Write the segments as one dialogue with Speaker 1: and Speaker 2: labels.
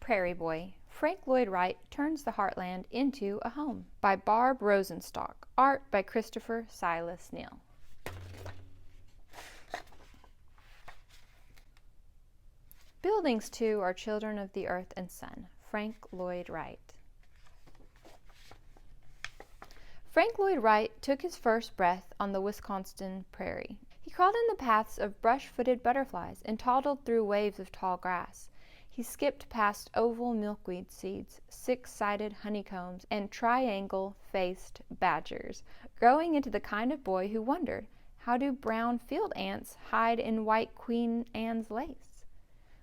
Speaker 1: Prairie Boy, Frank Lloyd Wright turns the heartland into a home, by Barb Rosenstock, art by Christopher Silas Neal. Buildings, too, are children of the earth and sun. Frank Lloyd Wright. Frank Lloyd Wright took his first breath on the Wisconsin prairie. He crawled in the paths of brush-footed butterflies and toddled through waves of tall grass. He skipped past oval milkweed seeds, six-sided honeycombs, and triangle-faced badgers, growing into the kind of boy who wondered, how do brown field ants hide in white Queen Anne's lace?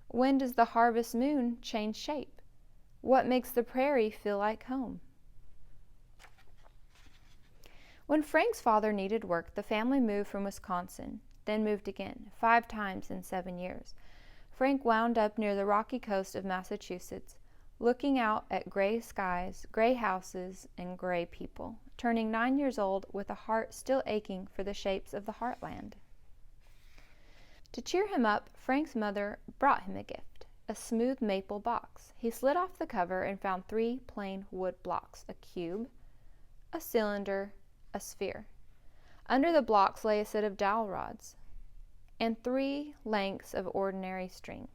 Speaker 1: When does the harvest moon change shape? What makes the prairie feel like home? When Frank's father needed work, the family moved from Wisconsin, then moved again, 5 times in 7 years. Frank wound up near the rocky coast of Massachusetts, looking out at gray skies, gray houses, and gray people, turning 9 years old with a heart still aching for the shapes of the heartland. To cheer him up, Frank's mother brought him a gift, a smooth maple box. He slid off the cover and found 3 plain wood blocks, a cube, a cylinder, a sphere. Under the blocks lay a set of dowel rods and 3 lengths of ordinary string.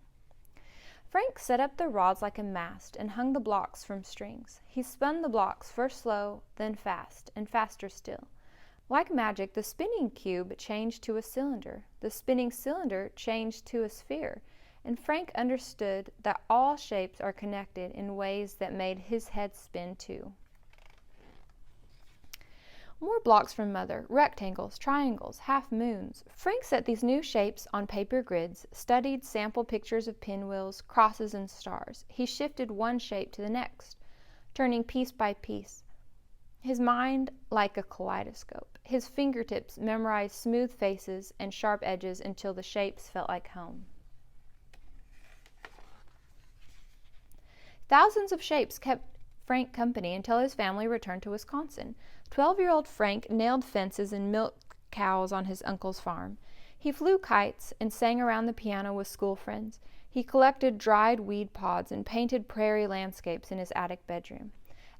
Speaker 1: Frank set up the rods like a mast and hung the blocks from strings. He spun the blocks first slow, then fast, and faster still. Like magic, the spinning cube changed to a cylinder. The spinning cylinder changed to a sphere, and Frank understood that all shapes are connected in ways that made his head spin too. More blocks from Mother, rectangles, triangles, half moons. Frank set these new shapes on paper grids, studied sample pictures of pinwheels, crosses, and stars. He shifted one shape to the next, turning piece by piece, his mind like a kaleidoscope. His fingertips memorized smooth faces and sharp edges until the shapes felt like home. Thousands of shapes kept Frank company until his family returned to Wisconsin. 12-year-old Frank nailed fences and milked cows on his uncle's farm. He flew kites and sang around the piano with school friends. He collected dried weed pods and painted prairie landscapes in his attic bedroom.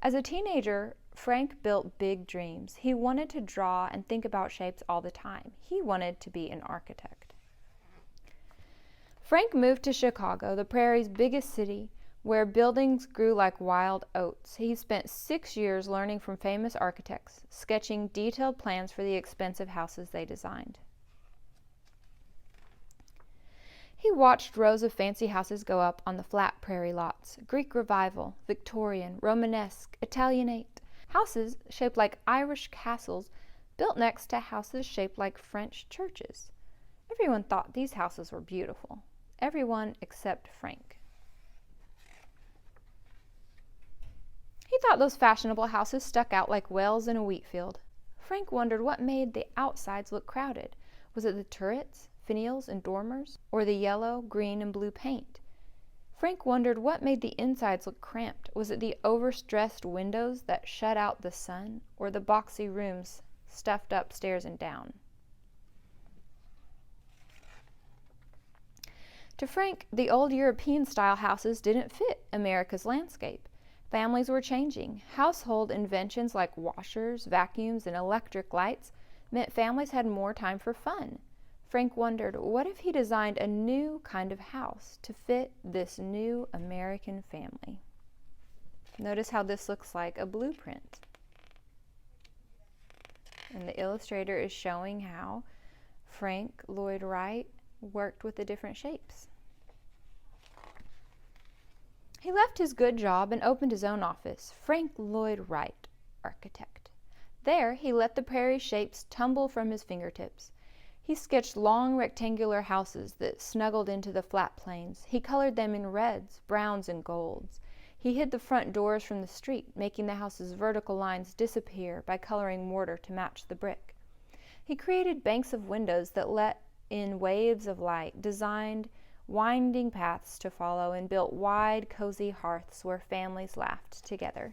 Speaker 1: As a teenager, Frank built big dreams. He wanted to draw and think about shapes all the time. He wanted to be an architect. Frank moved to Chicago, the prairie's biggest city, where buildings grew like wild oats. He spent 6 years learning from famous architects, sketching detailed plans for the expensive houses they designed. He watched rows of fancy houses go up on the flat prairie lots, Greek Revival, Victorian, Romanesque, Italianate, houses shaped like Irish castles built next to houses shaped like French churches. Everyone thought these houses were beautiful. Everyone except Frank. He thought those fashionable houses stuck out like whales in a wheat field. Frank wondered what made the outsides look crowded. Was it the turrets, finials, and dormers, or the yellow, green, and blue paint? Frank wondered what made the insides look cramped. Was it the overstressed windows that shut out the sun, or the boxy rooms stuffed upstairs and down? To Frank, the old European-style houses didn't fit America's landscape. Families were changing. Household inventions like washers, vacuums, and electric lights meant families had more time for fun. Frank wondered, what if he designed a new kind of house to fit this new American family? Notice how this looks like a blueprint. And the illustrator is showing how Frank Lloyd Wright worked with the different shapes. He left his good job and opened his own office, Frank Lloyd Wright, architect. There, he let the prairie shapes tumble from his fingertips. He sketched long rectangular houses that snuggled into the flat plains. He colored them in reds, browns, and golds. He hid the front doors from the street, making the house's vertical lines disappear by coloring mortar to match the brick. He created banks of windows that let in waves of light, designed winding paths to follow, and built wide, cozy hearths where families laughed together.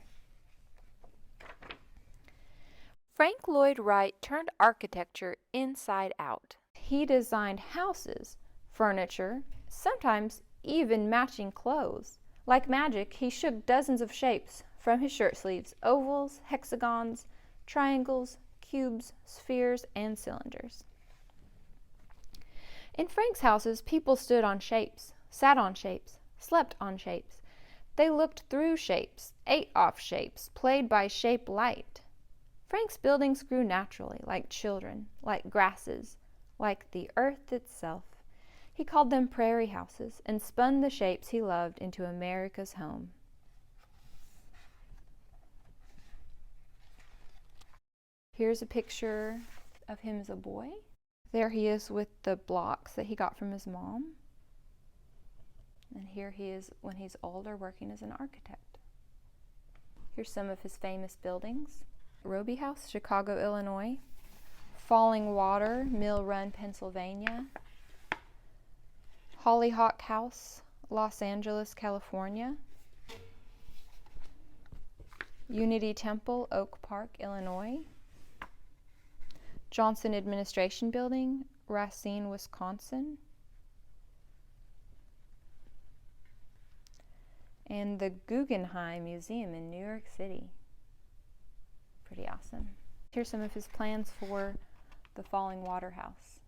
Speaker 1: Frank Lloyd Wright turned architecture inside out. He designed houses, furniture, sometimes even matching clothes, Like magic, he shook dozens of shapes from his shirt sleeves: ovals, hexagons, triangles, cubes, spheres, and cylinders. In Frank's houses, people stood on shapes, sat on shapes, slept on shapes. They looked through shapes, ate off shapes, played by shape light. Frank's buildings grew naturally, like children, like grasses, like the earth itself. He called them prairie houses and spun the shapes he loved into America's home. Here's a picture of him as a boy. There he is with the blocks that he got from his mom. And here he is when he's older, working as an architect. Here's some of his famous buildings. Roby House, Chicago, Illinois. Falling Water, Mill Run, Pennsylvania. Hollyhock House, Los Angeles, California. Unity Temple, Oak Park, Illinois. Johnson Administration Building, Racine, Wisconsin. And the Guggenheim Museum in New York City. Pretty awesome. Here's some of his plans for the Falling Water House.